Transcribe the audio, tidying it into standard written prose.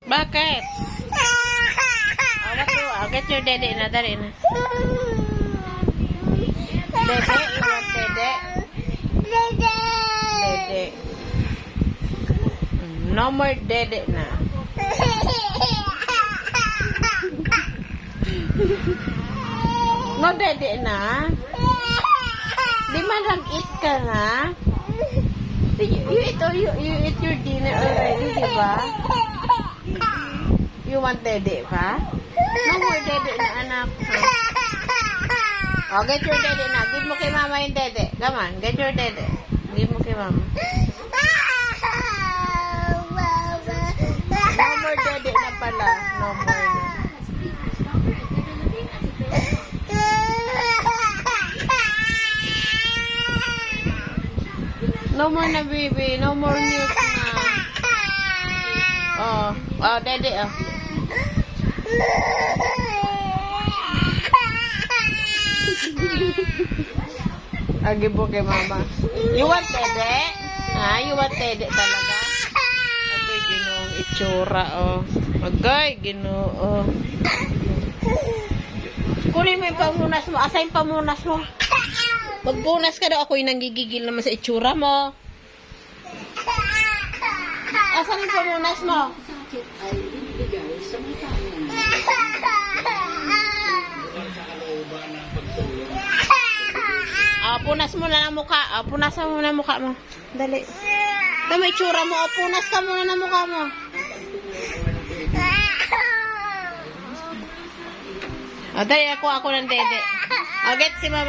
Bakit? Get your dede na, dali na. Dede, you want dede? Dede. No more dede na. No dede na. Di man eat ka na. You eat your dinner already, di ba? You want dede pa? No more dede na, anak. Oh, get your dede na. Give mo kay mama yung dede. Come on, get your dede. Give mo kay mama. No more dede na pala. No more na. No more na, baby. No more milk na. Oh, dede, oh. Agi po kay mama. You want dede? Ha? You want dede talaga? Agay, ginoong itsura, oh. Agay, ginoo. Kunin mo yung pamunas mo. Asa yung pamunas mo? Magpunas ka daw. Ako'y nanggigigil naman sa itsura mo. Asan yung pamunas mo? Punas mo na ng mukha. Punasan mo na ng mukha mo. Dali. Ito may itsura mo. Punas ka muna ng mukha mo. Dali, ako ng dede. Get si mama.